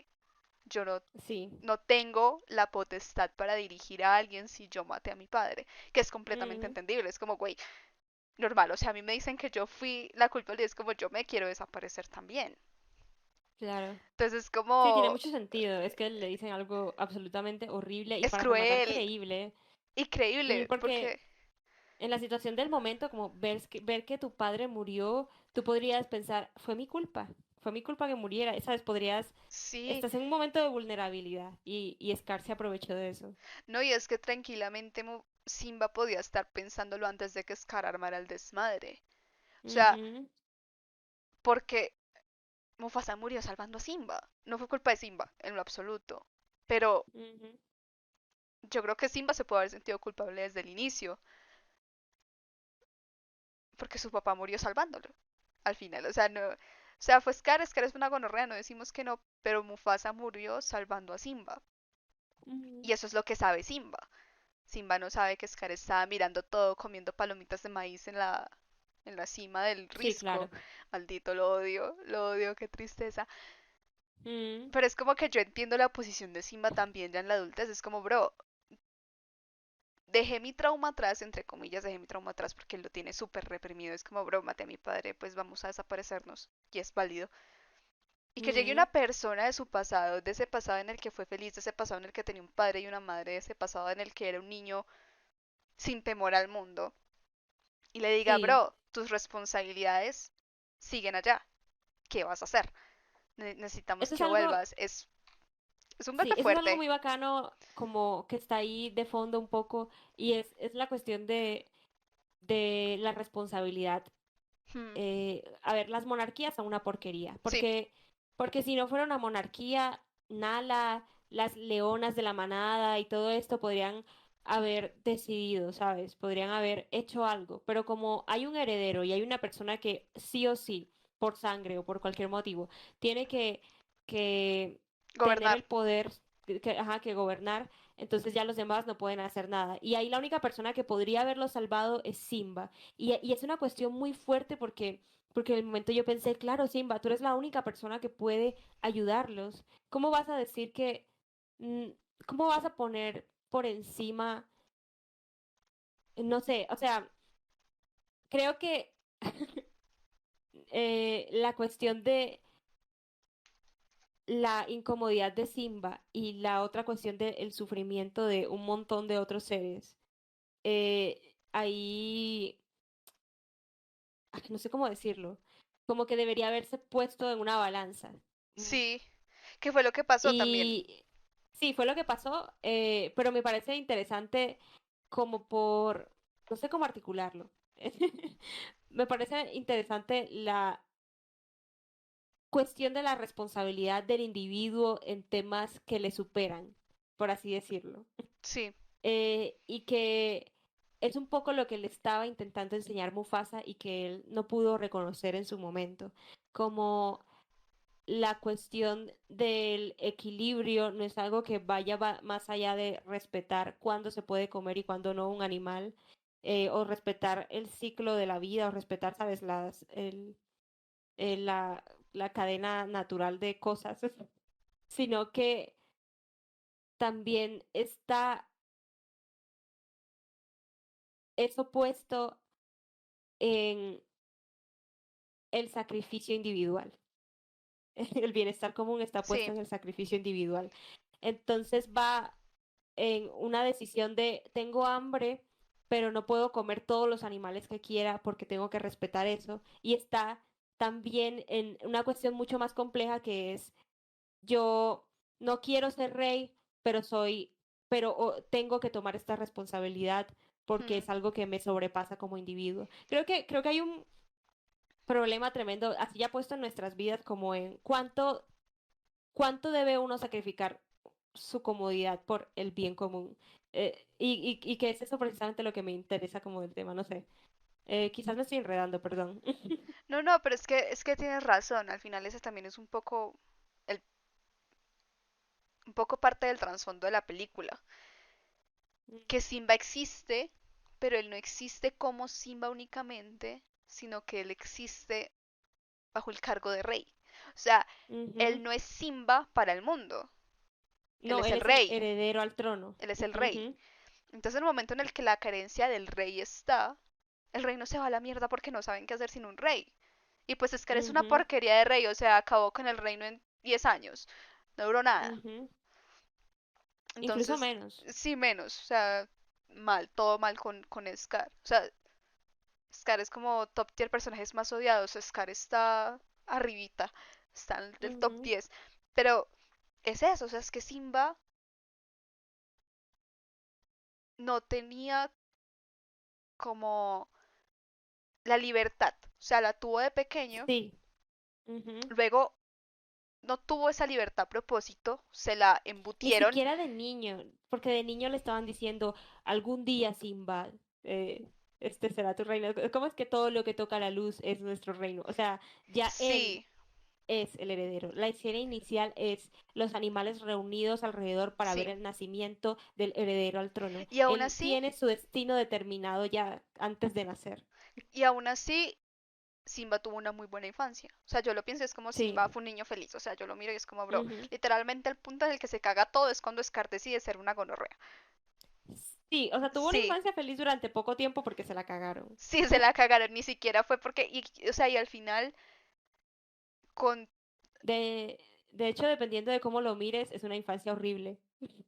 Yo no, Sí. no tengo la potestad para dirigir a alguien si yo maté a mi padre. Que es completamente Ujú, entendible. Es como, güey, normal. O sea, a mí me dicen que yo fui la culpable y es como yo me quiero desaparecer también. claro. Entonces, es Sí, tiene como, mucho sentido. Es que le dicen algo absolutamente horrible y es para rematar cruel, creíble. increíble, Porque porque en la situación del momento, como ver que tu padre murió, tú podrías pensar, fue mi culpa que muriera. ¿Sabes? sí. Estás en un momento de vulnerabilidad y Scar se aprovechó de eso. No, y es que tranquilamente Simba podía estar pensándolo antes de que Scar armara el desmadre. O sea, Ujú, porque Mufasa murió salvando a Simba. No fue culpa de Simba, en lo absoluto. Pero ujú, yo creo que Simba se puede haber sentido culpable desde el inicio, porque su papá murió salvándolo. Al final, o sea, no. O sea, fue Scar es una gonorrea, no decimos que no, pero Mufasa murió salvando a Simba. ujú. Y eso es lo que sabe Simba. Simba no sabe que Scar estaba mirando todo, comiendo palomitas de maíz en la cima del Sí, claro. risco. Maldito, lo odio, qué tristeza. Mm, Pero es como que yo entiendo la posición de Simba también ya en la adultez. Es como, bro, dejé mi trauma atrás, entre comillas, dejé mi trauma atrás porque él lo tiene súper reprimido. Es como, bro, maté a mi padre, pues vamos a desaparecernos. Y es válido. Y que llegue una mm, persona de su pasado, de ese pasado en el que fue feliz, de ese pasado en el que tenía un padre y una madre, de ese pasado en el que era un niño sin temor al mundo, y le diga, sí. bro, tus responsabilidades siguen allá. ¿Qué vas a hacer? Necesitamos Eso es que algo, vuelvas. Es un sí, golpe eso es algo fuerte. muy bacano, como que está ahí de fondo un poco, y es la cuestión de la responsabilidad. Hmm, A ver, las monarquías son una porquería, sí, porque si no fuera una monarquía, Nala, las leonas de la manada y todo esto podrían haber decidido, ¿sabes? Podrían haber hecho algo, pero como hay un heredero y hay una persona que sí o sí por sangre o por cualquier motivo, tiene que tener Gobernar. el poder ajá, que gobernar, entonces ya los demás no pueden hacer nada. Y ahí la única persona que podría haberlo salvado es Simba. Y es una cuestión muy fuerte porque en el momento yo pensé, claro, Simba, tú eres la única persona que puede ayudarlos. ¿Cómo vas a decir que, mm, cómo vas a poner por encima, no sé, o sea, creo que la cuestión de la incomodidad de Simba y la otra cuestión del sufrimiento de un montón de otros seres, ahí, no sé cómo decirlo, como que debería haberse puesto en una balanza. Mm, Sí. ¿Qué fue lo que pasó también? Y sí, fue lo que pasó, pero me parece interesante como por, no sé cómo articularlo. Me parece interesante la cuestión de la responsabilidad del individuo en temas que le superan, por así decirlo. Sí. Y que es un poco lo que le estaba intentando enseñar Mufasa y que él no pudo reconocer en su momento, como la cuestión del equilibrio no es algo que vaya más allá de respetar cuándo se puede comer y cuándo no un animal, o respetar el ciclo de la vida, o respetar, ¿sabes?, la, la cadena natural de cosas, sino que también está eso puesto en el sacrificio individual. El bienestar común está puesto Sí. en el sacrificio individual. Entonces va en una decisión de tengo hambre, pero no puedo comer todos los animales que quiera porque tengo que respetar eso. Y está también en una cuestión mucho más compleja que es yo no quiero ser rey, pero tengo que tomar esta responsabilidad porque Mm. es algo que me sobrepasa como individuo. Creo que hay un problema tremendo, así ya puesto en nuestras vidas, como en cuánto debe uno sacrificar su comodidad por el bien común. Y que es eso precisamente lo que me interesa como del tema, no sé. Quizás me estoy enredando, perdón. No, no, pero es que tienes razón. Al final ese también es el, un poco parte del trasfondo de la película. Que Simba existe, pero él no existe como Simba únicamente, sino que él existe bajo el cargo de rey. O sea, Ujú. él no es Simba para el mundo, él No, es él el es el rey, heredero al trono. él es el rey. Ujú, Entonces, en el momento en el que la carencia del rey está, el rey no se va a la mierda porque no saben qué hacer sin un rey. Y pues Scar es una ujú, porquería de rey, o sea, acabó con el reino en 10 años. No duró nada. ujú. Incluso Entonces, menos. sí, menos, o sea, mal, todo mal con Scar. O sea, Scar es como top tier personajes más odiados. Scar está arribita, está en el top Ujú. 10. Pero es eso, o sea, es que Simba no tenía como la libertad. O sea, la tuvo de pequeño, Sí. Ujú. luego no tuvo esa libertad a propósito, se la Ni embutieron. siquiera de niño, porque de niño le estaban diciendo, algún día Simba, este será tu reino. ¿Cómo es que todo lo que toca la luz es nuestro reino? O sea, ya él Sí, es el heredero. La escena inicial es los animales reunidos alrededor para ver sí. el nacimiento del heredero al trono. Y aún Él así, tiene su destino determinado ya antes de nacer. y aún así, Simba tuvo una muy buena infancia. O sea, yo lo pienso, es como Sí. Simba fue un niño feliz. O sea, yo lo miro y es como, bro, Ujú. literalmente el punto en el que se caga todo es cuando Scar decide ser una gonorrea. Sí, o sea, tuvo una Sí, infancia feliz durante poco tiempo porque se la cagaron. sí se la cagaron, ni siquiera fue porque, o sea, y al final, con, De, de hecho, dependiendo de cómo lo mires, es una infancia horrible,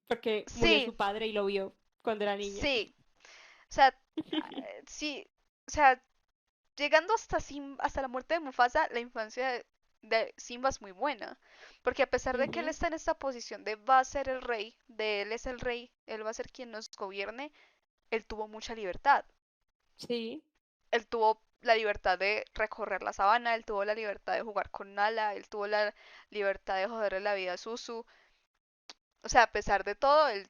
porque murió sí, su padre y lo vio cuando era niño. sí, o sea, sí, o sea, llegando hasta hasta la muerte de Mufasa, la infancia de Simba es muy buena, porque a pesar de que él Ujú. está en esta posición de va a ser el rey, de él es el rey, él va a ser quien nos gobierne, él tuvo mucha libertad. Sí. Él tuvo la libertad de recorrer la sabana, él tuvo la libertad de jugar con Nala, él tuvo la libertad de joderle la vida a Susu. O sea, a pesar de todo, él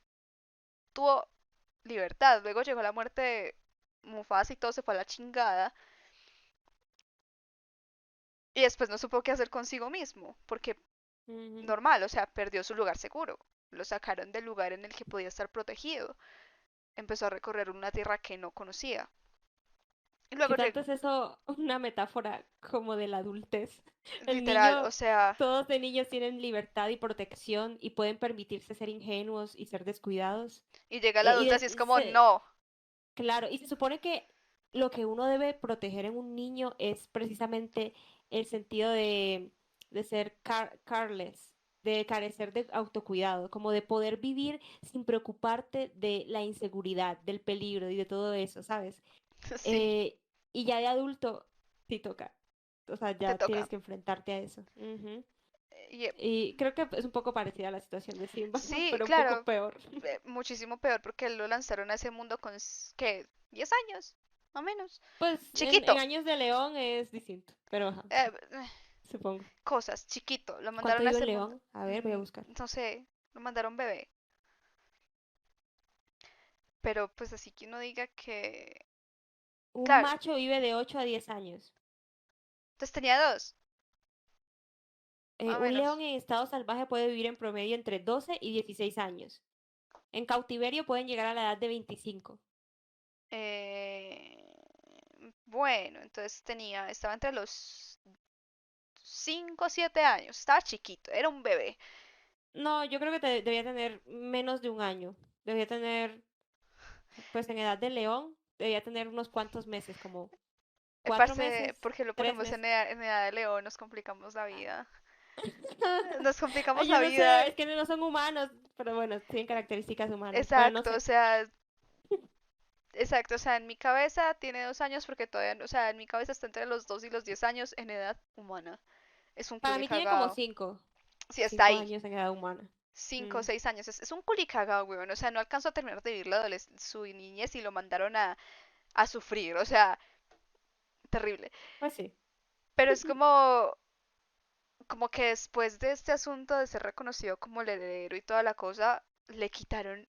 tuvo libertad. Luego llegó la muerte de Mufasa y todo se fue a la chingada. Y después no supo qué hacer consigo mismo, porque Ujú. normal, o sea, perdió su lugar seguro. Lo sacaron del lugar en el que podía estar protegido. Empezó a recorrer una tierra que no conocía. Y ¿Qué luego tanto llegó, es eso una metáfora como de la adultez? El literal, o niño, sea, todos de niños tienen libertad y protección y pueden permitirse ser ingenuos y ser descuidados. y llega la adulta así es como, no, Claro, y se supone que lo que uno debe proteger en un niño es precisamente el sentido de ser careless, de carecer de autocuidado, como de poder vivir sin preocuparte de la inseguridad, del peligro y de todo eso, ¿sabes? sí, Eh, y ya de adulto, sí toca. O sea, te ya tienes toca. que enfrentarte a eso. Ujú. Y, Y creo que es un poco parecida a la situación de Simba, sí, pero un poco claro, peor. muchísimo peor porque lo lanzaron a ese mundo con, ¿qué? 10 años, más o menos. Pues en Chiquito. Años de León es distinto, pero ajá, eh, sí, supongo. cosas, chiquito. Lo ¿Cuánto mandaron a vive ese un mundo. león? A ver, voy a buscar. No sé, lo mandaron bebé. Pero pues así que uno diga que... Un Claro, macho vive de 8 a 10 años. entonces tenía dos, más o Un león menos. en estado salvaje puede vivir en promedio entre 12 y 16 años. En cautiverio pueden llegar a la edad de 25. Eh, bueno, entonces estaba entre los 5 o 7 años, estaba chiquito, era un bebé. No, yo creo que debía tener menos de un año. Debía tener, pues en edad de león, debía tener unos cuantos meses, como 4 meses, Porque lo tres ponemos meses. en edad de león, nos complicamos la vida. Nos complicamos Ay, la yo no sé, vida. es que no son humanos, pero bueno, tienen características humanas. Bueno, no Exacto, o sé. sea, exacto, o sea, en mi cabeza tiene 2 años porque todavía, o sea, en mi cabeza está entre los 2 y los 10 años en edad humana. Es un Para mí tiene como culicagao. cinco, Sí, está cinco ahí. años en edad humana. 5 o 6 años. Es un culicagao, weón. O sea, no alcanzó a terminar de vivir su niñez y lo mandaron a sufrir. O sea, terrible. Pues sí. Pero es como que después de este asunto de ser reconocido como el heredero y toda la cosa, le quitaron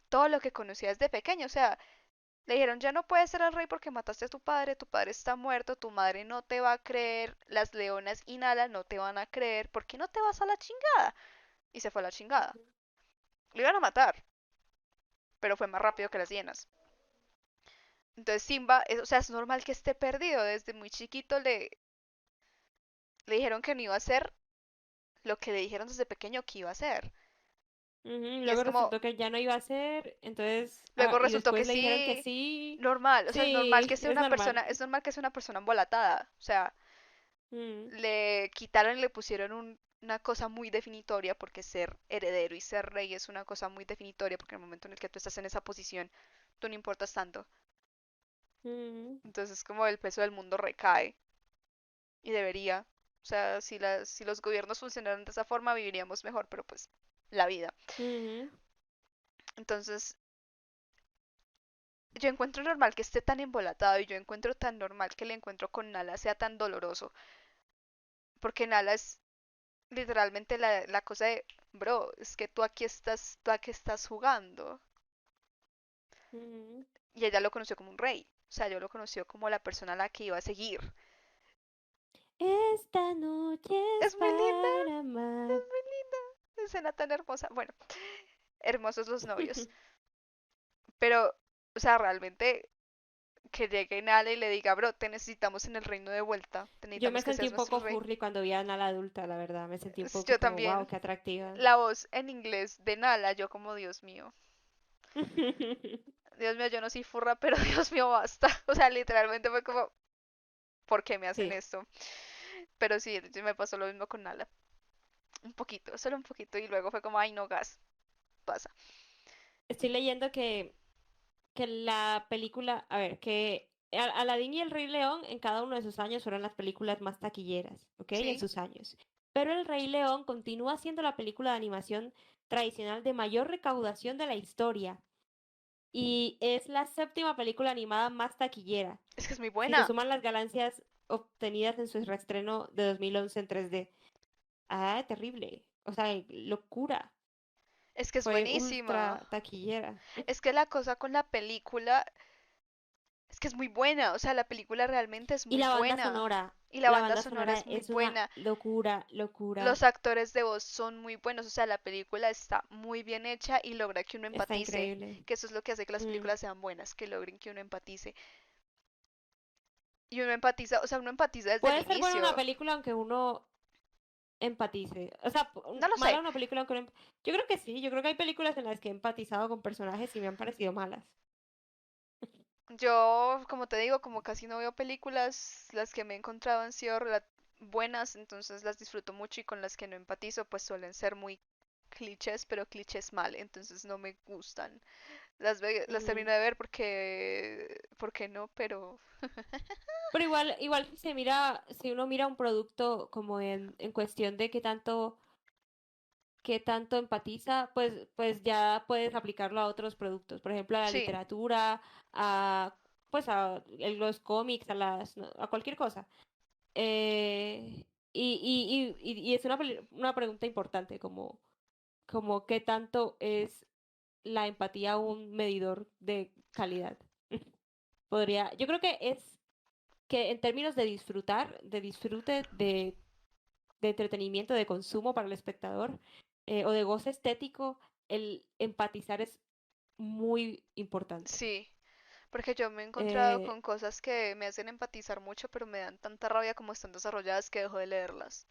todo lo que conocía desde pequeño. O sea, le dijeron, ya no puedes ser el rey porque mataste a tu padre está muerto, tu madre no te va a creer, las leonas y Nala no te van a creer, ¿por qué no te vas a la chingada? Y se fue a la chingada. Lo iban a matar, pero fue más rápido que las hienas. Entonces Simba, o sea, es normal que esté perdido. Desde muy chiquito le dijeron que no iba a hacer lo que le dijeron desde pequeño que iba a hacer. Ujú. Y es Luego como, resultó que ya no iba a ser, entonces, luego y resultó que después le dijeron que sí, sí. normal. O sea, es normal que Sí, sea es una normal. persona, es normal que sea una persona embolatada. O sea, Mm, le quitaron y le pusieron una cosa muy definitoria porque ser heredero y ser rey es una cosa muy definitoria porque en el momento en el que tú estás en esa posición, tú no importas tanto. mm, Entonces como el peso del mundo recae y debería. O sea, si los gobiernos funcionaran de esa forma viviríamos mejor, pero pues la vida. ujú. Entonces, yo encuentro normal que esté tan embolatado y yo encuentro tan normal que el encuentro con Nala sea tan doloroso, porque Nala es literalmente la cosa de, bro, es que tú aquí estás jugando. Ujú. Y ella lo conoció como un rey. O sea, yo lo conoció como la persona a la que iba a seguir. Esta noche es Es muy linda, para amar. es muy linda. Escena tan hermosa. Bueno, hermosos los novios. Pero, o sea, realmente que llegue Nala y le diga, bro, te necesitamos en el reino de vuelta. Te Yo me necesitamos que sentí seas un nuestro poco rey. furry cuando vi a Nala adulta, la verdad. Me sentí un poco Yo como, wow, también. qué atractiva. La voz en inglés de Nala, yo como Dios mío. Dios mío, yo no soy furra, pero Dios mío, basta. O sea, literalmente fue como, ¿por qué me hacen Sí, esto? Pero sí, sí me pasó lo mismo con Nala. Un poquito, solo un poquito. Y luego fue como, ay, no, gas, pasa. estoy leyendo que la película, a ver, que Aladín y el Rey León en cada uno de sus años fueron las películas más taquilleras, ¿ok? En Sí, sus años. Pero el Rey León continúa siendo la película de animación tradicional de mayor recaudación de la historia y es la séptima película animada más taquillera, es que es muy si se buena. suman las ganancias obtenidas en su reestreno de 2011 en 3D. Ah, terrible. O sea, locura. Es que es Fue buenísima. ultra taquillera. Es que la cosa con la película que es muy buena, o sea, la película realmente es Y muy la banda buena. sonora, Y la la banda banda sonora sonora es muy es una buena. locura, locura. Los actores de voz son muy buenos, o sea, la película está muy bien hecha y logra que uno Está empatice, increíble. que eso es lo que hace que las Mm. películas sean buenas, que logren que uno empatice. Y uno empatiza, o sea, uno empatiza desde el Puede ser buena una inicio. película aunque uno empatice. O sea, No lo mala sé, una película aunque uno yo creo que sí, yo creo que hay películas en las que he empatizado con personajes y me han parecido malas. yo, como te digo, como casi no veo películas, las que me he encontrado han sido buenas, entonces las disfruto mucho y con las que no empatizo, pues suelen ser muy clichés, pero clichés mal, entonces no me gustan. Las Mm. termino de ver porque no, pero Pero igual si se mira, si uno mira un producto como en cuestión de qué tanto empatiza, pues ya puedes aplicarlo a otros productos. Por ejemplo, a la sí, literatura, a pues los cómics, no, a cualquier cosa. Y es una pregunta importante, como qué tanto es la empatía un medidor de calidad. Yo creo que es que en términos de disfrutar, de disfrute, de entretenimiento, de consumo para el espectador, o de goce estético, el empatizar es muy importante. sí. Porque yo me he encontrado Eh, con cosas que me hacen empatizar mucho, pero me dan tanta rabia como están desarrolladas que dejo de leerlas.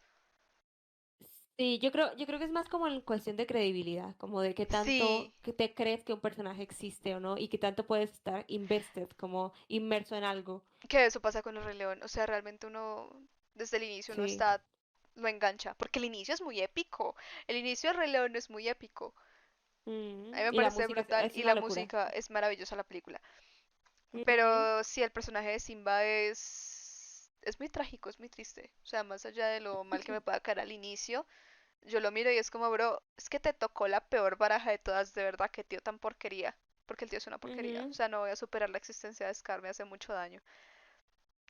sí, yo creo que es más como en cuestión de credibilidad, como de qué Sí, tanto que te crees que un personaje existe o no, y qué tanto puedes estar invested, como inmerso en algo. que eso pasa con el Rey León. O sea, realmente uno, desde el inicio, uno Sí. está, lo engancha. Porque el inicio es muy épico. El inicio del Rey León es muy épico. A mí me Y la parece música brutal es y una la locura. música es maravillosa la película. Ujú. Pero sí, el personaje de Simba es muy trágico, es muy triste. O sea, más allá de lo mal que me pueda caer al inicio, yo lo miro y es como, bro, es que te tocó la peor baraja de todas, de verdad, qué tío tan porquería. Porque el tío es una porquería. O Ujú. sea, no voy a superar la existencia de Scar, me hace mucho daño.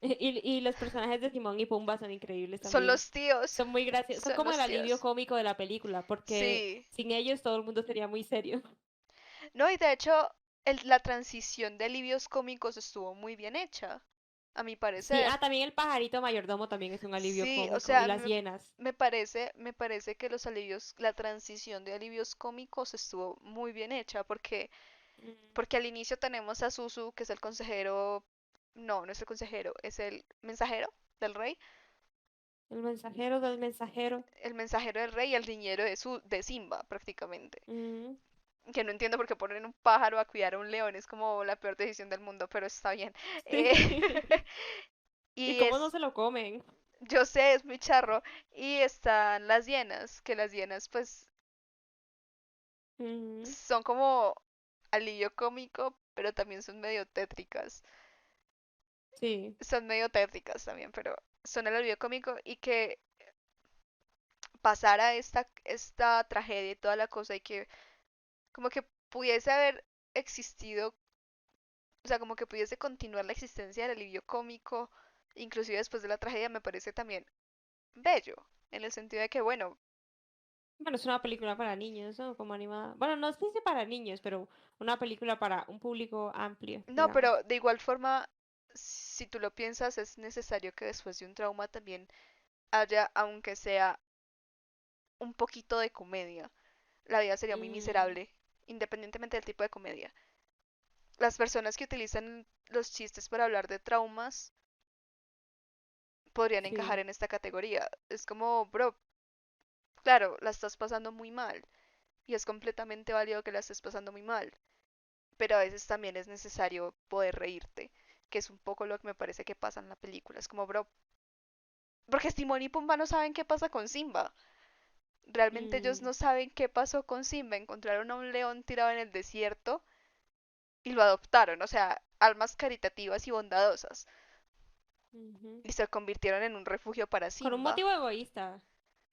Y los personajes de Timón y Pumba son increíbles Son también. los tíos. Son muy graciosos, son Son como el los alivio tíos. cómico de la película, porque Sí. sin ellos todo el mundo sería muy serio. No, y de hecho, la transición de alivios cómicos estuvo muy bien hecha, a mi Sí, parecer. también el pajarito mayordomo también es un alivio Sí, o cómico, y sea, las hienas. me parece que los alivios, la transición de alivios cómicos estuvo muy bien hecha, Mm. porque al inicio tenemos a Susu, que es el consejero, no es el consejero, es el mensajero del rey, El mensajero del mensajero. el mensajero del rey y el niñero de Simba, prácticamente. Mm. Que no entiendo por qué ponen un pájaro a cuidar a un león, es como la peor decisión del mundo, pero está bien. Sí. Eh, ¿Y y cómo no es, se lo comen? yo sé, es muy charro. Y están las hienas, que las hienas pues Mm. son como alivio cómico, pero también son medio tétricas. Sí, Son medio tétricas también, pero son el alivio cómico y que pasara esta tragedia y toda la cosa y que como que pudiese haber existido, o sea, como que pudiese continuar la existencia del alivio cómico, inclusive después de la tragedia, me parece también bello, en el sentido de que, bueno, bueno, es una película para niños, ¿no? Como animada. Bueno, no sé si para niños, pero una película para un público amplio, no, digamos. pero de igual forma, si tú lo piensas, es necesario que después de un trauma también haya, aunque sea un poquito de comedia. La vida sería muy Mm. miserable, independientemente del tipo de comedia. Las personas que utilizan los chistes para hablar de traumas podrían encajar Sí. en esta categoría. Es como, bro, claro, la estás pasando muy mal y es completamente válido que la estés pasando muy mal, pero a veces también es necesario poder reírte, que es un poco lo que me parece que pasa en la película. Es como, bro, porque Timón y Pumba no saben qué pasa con Simba. Realmente ellos Mm. no saben qué pasó con Simba. Encontraron a un león tirado en el desierto y lo adoptaron, o sea, almas caritativas y bondadosas. Ujú. Y se convirtieron en un refugio para Con un Simba. motivo egoísta,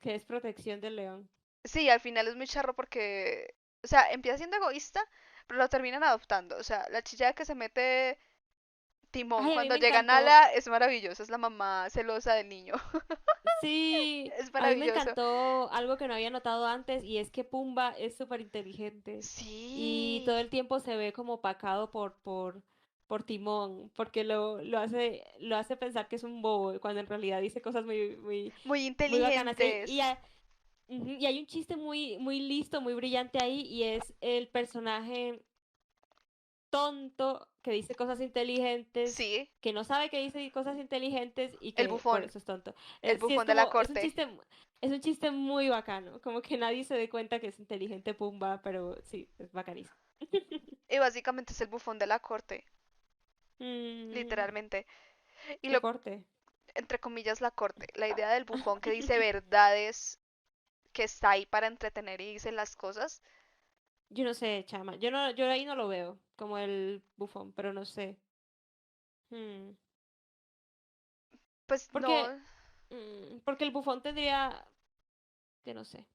que es protección del león. Sí, al final es muy charro porque, o sea, empieza siendo egoísta, pero lo terminan adoptando. O sea, la chilla que se mete Timón Ay, a mí cuando me llega encantó. Nala es maravilloso, es la mamá celosa del niño. Sí, Es a mí me maravilloso. encantó algo que no había notado antes y es que Pumba es súper inteligente y todo Sí, el tiempo se ve como opacado por por Timón, porque lo hace pensar que es un bobo, cuando en realidad dice cosas muy, muy, Muy muy bacanas. inteligentes. Ujú, y hay un chiste muy, muy listo, muy brillante ahí, y es el personaje tonto que dice cosas inteligentes, Sí, que no sabe que dice cosas inteligentes y el que por bufón, eso es tonto. el Sí, es bufón de la como, corte. es un chiste muy bacano, como que nadie se dé cuenta que es inteligente Pumba, pero sí, es bacanísimo. Y básicamente es el bufón de la corte, Mm, literalmente. Y qué lo, corte. entre comillas, la corte. La idea del bufón que dice verdades, que está ahí para entretener y dice las cosas, Yo no sé, chama. Yo no, yo ahí no lo veo como el bufón, pero no sé. Mm, pues Porque, no. porque el bufón tendría, que no sé.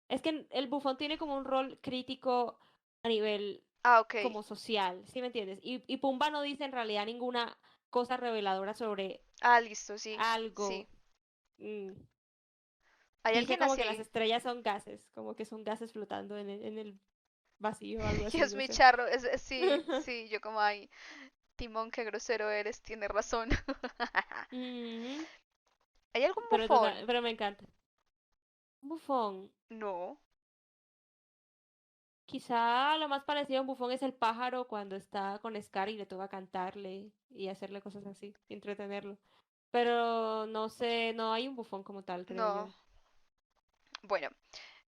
Es que el bufón tiene como un rol crítico a nivel Ah, ok. como social, ¿sí me entiendes? Y Pumba no dice en realidad ninguna cosa reveladora sobre Ah, listo, sí. Sí. algo. mm, Hay Dice alguien como que las así. estrellas son gases, como que son gases flotando en el vacío o algo Y así, es no muy sé. charro. Sí, sí, yo como, ay, Timón, qué grosero eres, tiene razón. Ujú, ¿Hay algún pero bufón? pero me encanta. Bufón. No. Quizá lo más parecido a un bufón es el pájaro cuando está con Scar y le toca cantarle y hacerle cosas así, y entretenerlo. Pero no sé, no hay un bufón como tal, creo No. yo. Bueno,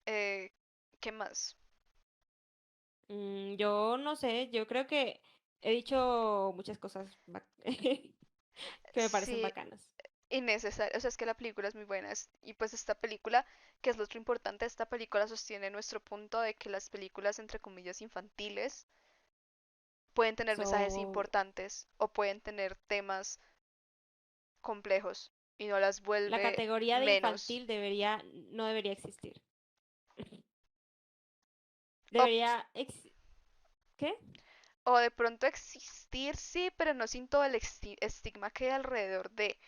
eh, ¿qué más? Yo no sé, yo creo que he dicho muchas cosas que me parecen Sí, bacanas. innecesario. O sea, es que la película es muy buena. Y pues esta película, que es lo otro importante, esta película sostiene nuestro punto de que las películas, entre comillas, infantiles, pueden tener mensajes So, importantes o pueden tener temas complejos y no las la vuelve categoría de menos. infantil no debería existir. O, Debería, ¿qué? o de pronto existir, sí, pero no sin todo el estigma que hay alrededor de,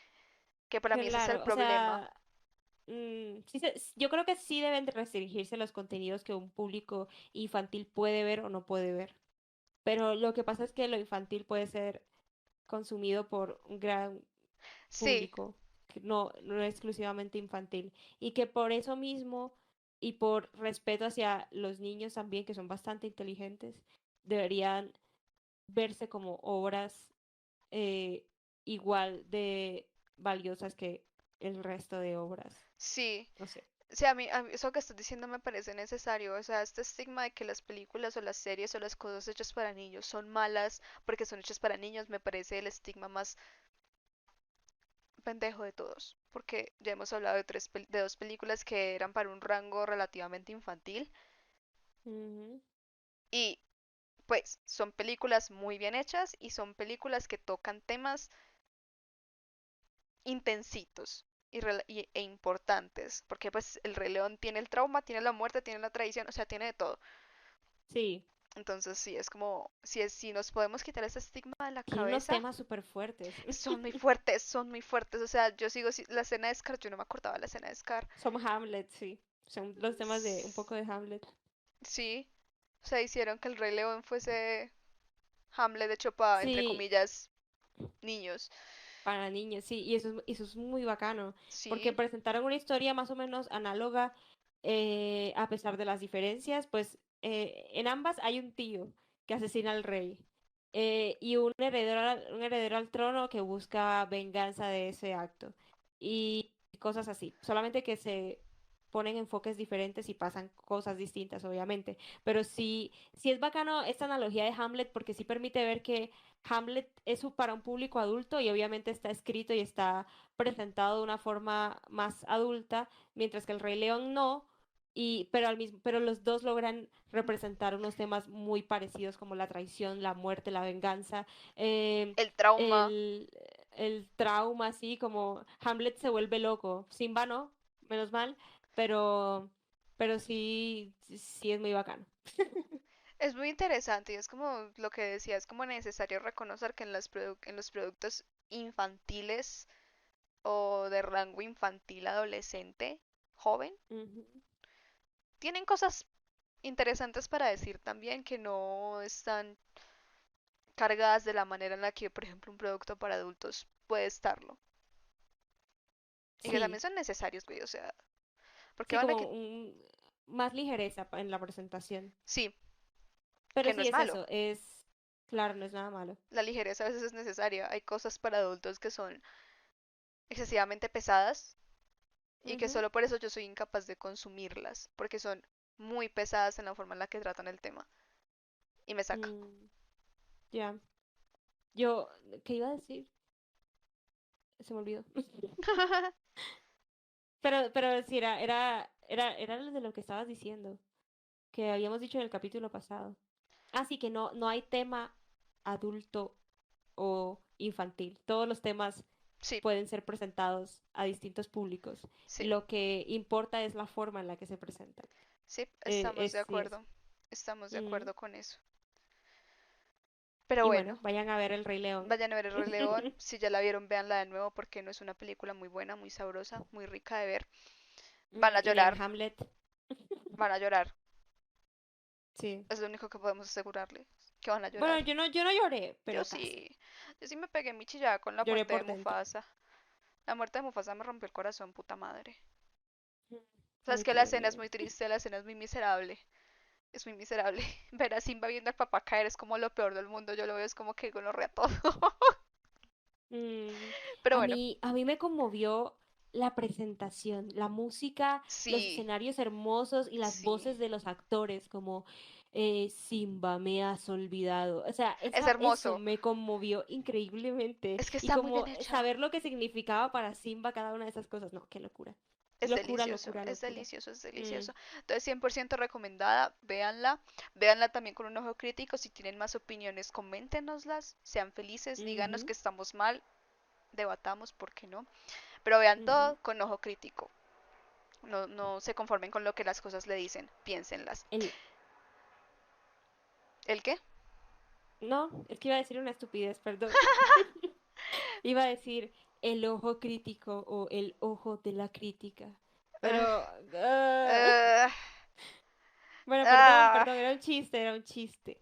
que para mí ese es el Claro, o problema. sea, yo creo que sí deben de restringirse los contenidos que un público infantil puede ver o no puede ver. Pero lo que pasa es que lo infantil puede ser consumido por un gran Sí, público, que no es exclusivamente infantil. Y que por eso mismo y por respeto hacia los niños también, que son bastante inteligentes, deberían verse como obras eh, igual de valiosas que el resto de obras. sí. No sé. O sea, a mí eso que estás diciendo me parece necesario. O sea, este estigma de que las películas o las series o las cosas hechas para niños son malas porque son hechas para niños me parece el estigma más pendejo de todos. Porque ya hemos hablado de, de dos películas que eran para un rango relativamente infantil. Ujú. Y pues son películas muy bien hechas y son películas que tocan temas intensitos e importantes. Porque pues el Rey León tiene el trauma, tiene la muerte, tiene la traición, o sea, tiene de todo. Sí, Entonces sí, es como, si nos podemos quitar ese estigma de la tiene unos cabeza, temas súper fuertes. son muy fuertes, son muy fuertes. O sea, yo sigo la escena de Scar, yo no me acordaba de la escena de Scar. Son Hamlet, sí. Son los temas de un poco de Hamlet. Sí, o sea, hicieron que el Rey León fuese Hamlet hecho para, entre Sí, comillas, niños. para niños, sí, y eso es muy bacano, porque Sí, presentaron una historia más o menos análoga, a pesar de las diferencias, pues en ambas hay un tío que asesina al rey, y un heredero al trono que busca venganza de ese acto, y cosas así, solamente que se ponen enfoques diferentes y pasan cosas distintas, obviamente, pero sí, sí es bacano esta analogía de Hamlet porque sí permite ver que Hamlet es para un público adulto y obviamente está escrito y está presentado de una forma más adulta, mientras que el Rey León no, pero los dos logran representar unos temas muy parecidos como la traición, la muerte, la venganza, eh, el trauma. el, el trauma, así como Hamlet se vuelve loco, Simba no, menos mal, pero, pero sí, sí es muy bacano. Es muy interesante y es como lo que decía, es como necesario reconocer que en los productos infantiles o de rango infantil adolescente, joven, Ujú. tienen cosas interesantes para decir también que no están, cargadas de la manera en la que, por ejemplo, un producto para adultos puede estarlo. Y que también Sí, son necesarios, güey, o sea, porque sí, van a como que... más ligereza en la presentación. Sí, Pero que no sí es es malo. eso, es, claro, no es nada malo. La ligereza a veces es necesaria. Hay cosas para adultos que son excesivamente pesadas y que Ujú. solo por eso yo soy incapaz de consumirlas, porque son muy pesadas en la forma en la que tratan el tema. Y me saca. Mm, ya. Yo, ¿qué iba a decir? Se me olvidó. Pero sí, era lo de lo que estabas diciendo, que habíamos dicho en el capítulo pasado. Así que no hay tema adulto o infantil. Todos los temas Sí, pueden ser presentados a distintos públicos. sí, Lo que importa es la forma en la que se presentan. sí, estamos de Sí es. acuerdo. Estamos de Mm. acuerdo con eso. Pero Y bueno, bueno, vayan a ver El Rey León. vayan a ver El Rey León. Si ya la vieron, véanla de nuevo porque no es una película muy buena, muy sabrosa, muy rica de ver. Van a Y vean llorar, Hamlet. van a llorar. Sí. Es lo único que podemos asegurarles, que van a Bueno, llorar. yo no lloré, Yo pero casi. sí, yo sí me pegué mi chillada con la Lloré muerte de por dentro. Mufasa. La muerte de Mufasa me rompió el corazón, puta madre. Mm. Sabes Muy que la escena es tierno. muy triste, la escena es muy miserable. Es muy miserable. Ver a Simba viendo al papá caer es como lo peor del mundo. Yo lo veo es como que gonorrea todo. Mm, Pero bueno, a mí me conmovió la presentación, la música, los sí, escenarios hermosos y las sí. voces de los actores, como Simba, me has olvidado. O sea, Es eso hermoso. me conmovió increíblemente. Es que Y está muy bien como hecha. saber lo que significaba para Simba cada una de esas cosas. No, qué locura. Es Locura, delicioso, locura, es locura. delicioso, es Mm, delicioso. Entonces 100% recomendada, véanla. Véanla también con un ojo crítico. Si tienen más opiniones, coméntenoslas. Sean felices, díganos ujú, que estamos mal. Debatamos, ¿por qué no? Pero vean ujú. todo con ojo crítico. No, no se conformen con lo que las cosas le dicen. Piénsenlas. El, ¿El qué? no, es que iba a decir una estupidez, perdón. Iba a decir el ojo crítico o el ojo de la crítica. Pero, Uh, ah, uh, bueno, perdón, ah. perdón, era un chiste, era un chiste.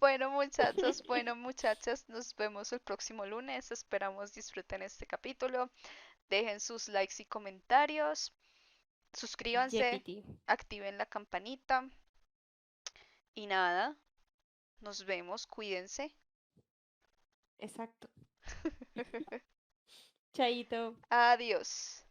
Bueno, muchachos, bueno, muchachas, nos vemos el próximo lunes. Esperamos disfruten este capítulo. Dejen sus likes y comentarios. Suscríbanse, Jepiti, activen la campanita. Y nada, nos vemos, cuídense. exacto. Chaito. Adiós.